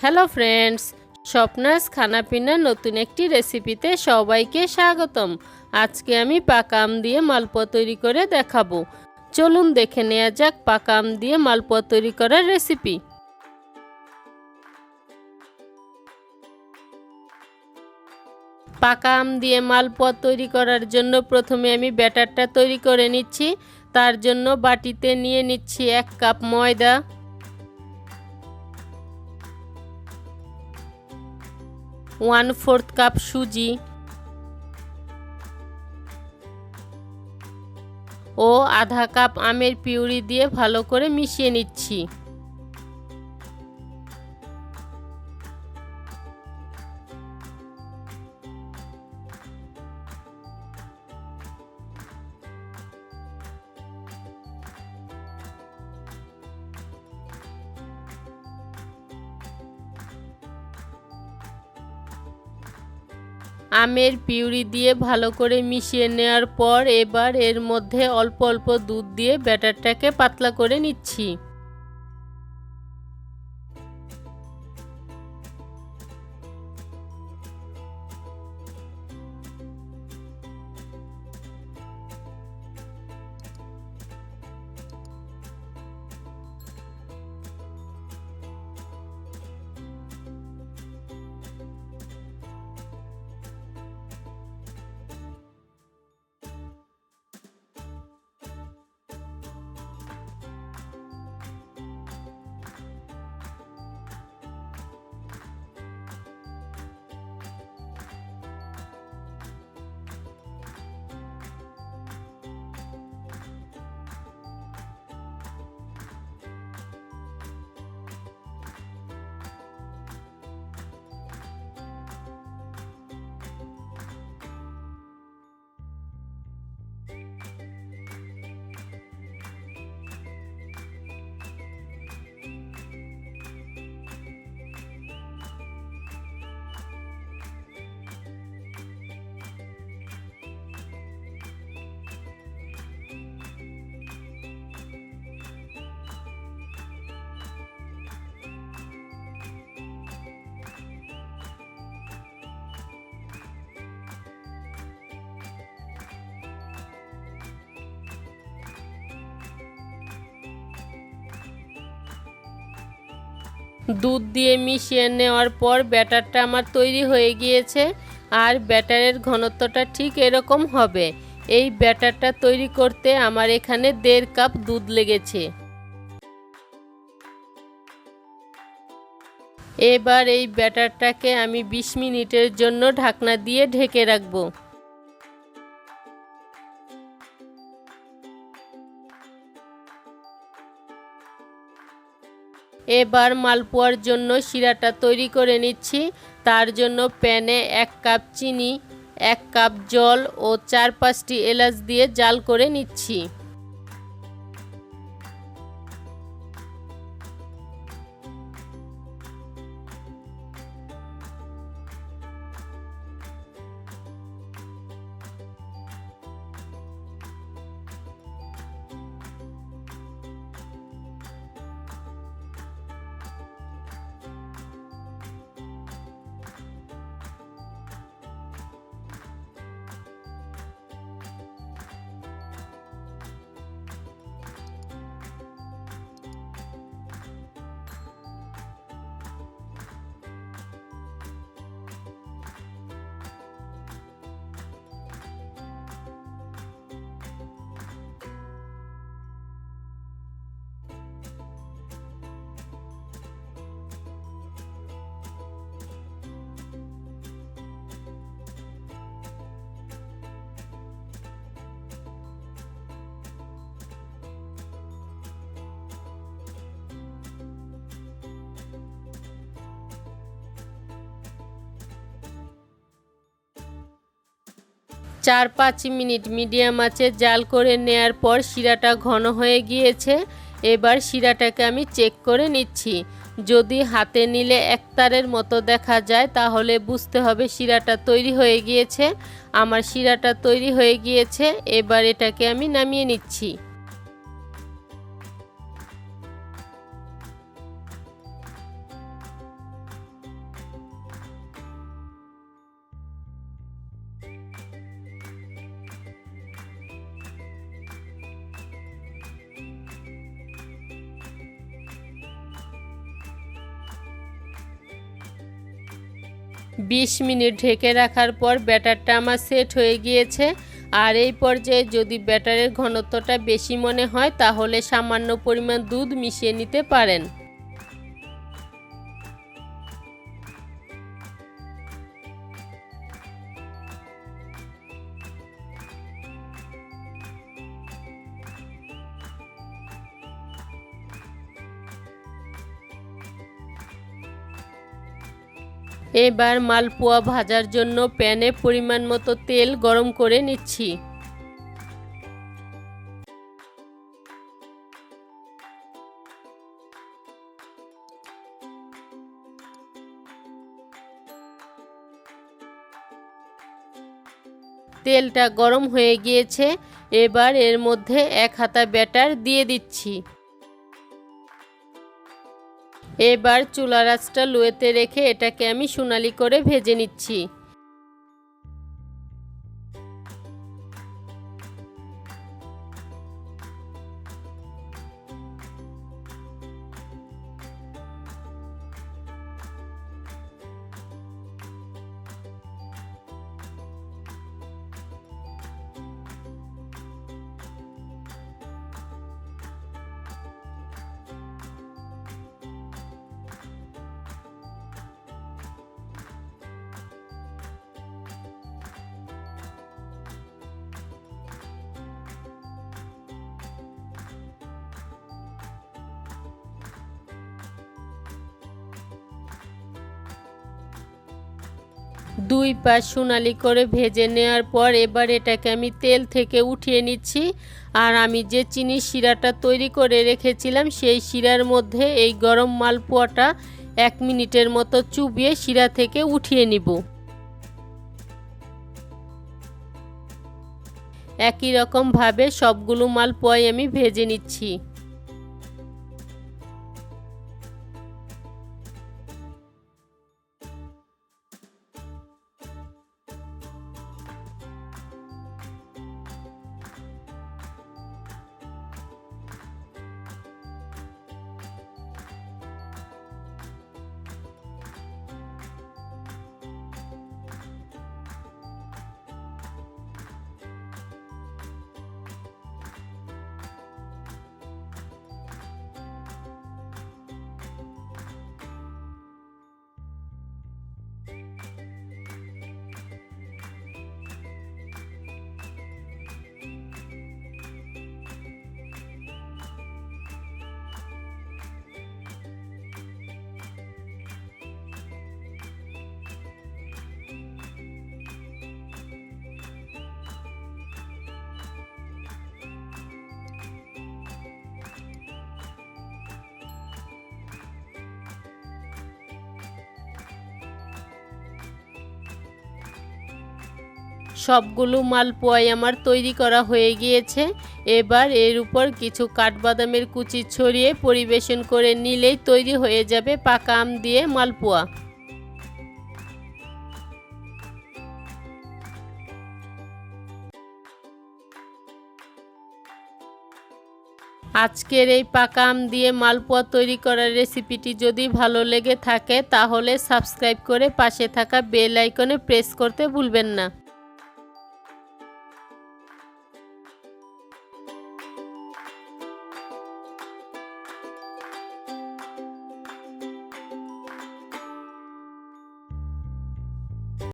Hello friends, স্বপ্নাস খানাপিনার নতুন একটি রেসিপিতে সবাইকে স্বাগতম। আজকে আমি পাকা আম দিয়ে মালপোয়া তৈরি করে দেখাবো। চলুন দেখে নেওয়া যাক পাকা আম দিয়ে মালপোয়া তৈরি করার রেসিপি। পাকা আম দিয়ে মালপোয়া তৈরি করার জন্য প্রথমে আমি ব্যাটারটা তৈরি করে নিচ্ছি। তার জন্য বাটিতে নিয়ে নিচ্ছি 1 কাপ ময়দা, 1/4 কাপ সুজি ও আধা কাপ আমের পিউরি দিয়ে ভালো করে মিশিয়ে নিচ্ছি। আমের পিউরি দিয়ে ভালো করে মিশিয়ে নেওয়ার পর এবার এর মধ্যে অল্প অল্প দুধ দিয়ে ব্যাটারটাকে পাতলা করে নিচ্ছি। দুধ দিয়ে মিশিয়ে নেওয়ার পর ব্যাটারটা আমার তৈরি হয়ে গিয়েছে। আর ব্যাটারের ঘনত্বটা ঠিক এরকম হবে। এই ব্যাটারটা তৈরি করতে আমার এখানে 1.5 কাপ দুধ লেগেছে। এবার এই ব্যাটারটাকে আমি 20 মিনিটের জন্য ঢাকনা দিয়ে ঢেকে রাখবো। এবার মালপোয়ার জন্য শিরাটা তৈরি করে নিচ্ছি। তার জন্য প্যানে 1 কাপ চিনি, 1 কাপ জল ও 4-5টি এলাচ দিয়ে জাল করে নিচ্ছি। চার 5 মিনিট মিডিয়াম আঁচে জাল করে নেয়ার পর শিরাটা ঘন হয়ে গিয়েছে। এবার শিরাটাকে আমি চেক করে নিচ্ছি। যদি হাতে নিলে একতারের মতো দেখা যায় তাহলে বুঝতে হবে শিরাটা তৈরি হয়ে গিয়েছে। আমার শিরাটা তৈরি হয়ে গিয়েছে। এবার এটাকে আমি নামিয়ে নিচ্ছি। 20 মিনিট ঢেকে রাখার পর ব্যাটারটা আমার সেট হয়ে গিয়েছে। আর এই পর্যায়ে যদি ব্যাটারের ঘনত্বটা বেশি মনে হয় তাহলে সামান্য পরিমাণ দুধ মিশিয়ে নিতে পারেন। এবার মালপোয়া ভাজার জন্য প্যানে পরিমাণ মতো তেল গরম করে নিচ্ছি। তেলটা গরম হয়ে গিয়েছে, এবার এর মধ্যে 1 হাতা ব্যাটার দিয়ে দিচ্ছি। এবার চুলার আঁচটা লোতে রেখে এটাকে আমি সোনালি করে ভেজে নিচ্ছি। দুই পাশ সোনালি করে ভেজে নেওয়ার পর এবার এটাকে আমি তেল থেকে উঠিয়ে নিচ্ছি। আর আমি যে চিনির শিরাটা তৈরি করে রেখেছিলাম সেই শিরার মধ্যে এই গরম মালপোয়াটা 1 মিনিটের মতো চুবিয়ে শিরা থেকে উঠিয়ে নিব। একই রকমভাবে সবগুলো মালপোয়াই আমি ভেজে নিচ্ছি। সবগুলো মালপোয়াই আমার তৈরি করা হয়ে গিয়েছে। এবার এর উপর কিছু কাঠবাদামের কুচি ছড়িয়ে পরিবেশন করে নিলেই তৈরি হয়ে যাবে পাকা আম দিয়ে মালপোয়া। আজকের এই পাকা আম দিয়ে মালপোয়া তৈরি করার রেসিপিটি যদি ভালো লেগে থাকে তাহলে সাবস্ক্রাইব করে পাশে থাকা বেল আইকনে প্রেস করতে ভুলবেন না।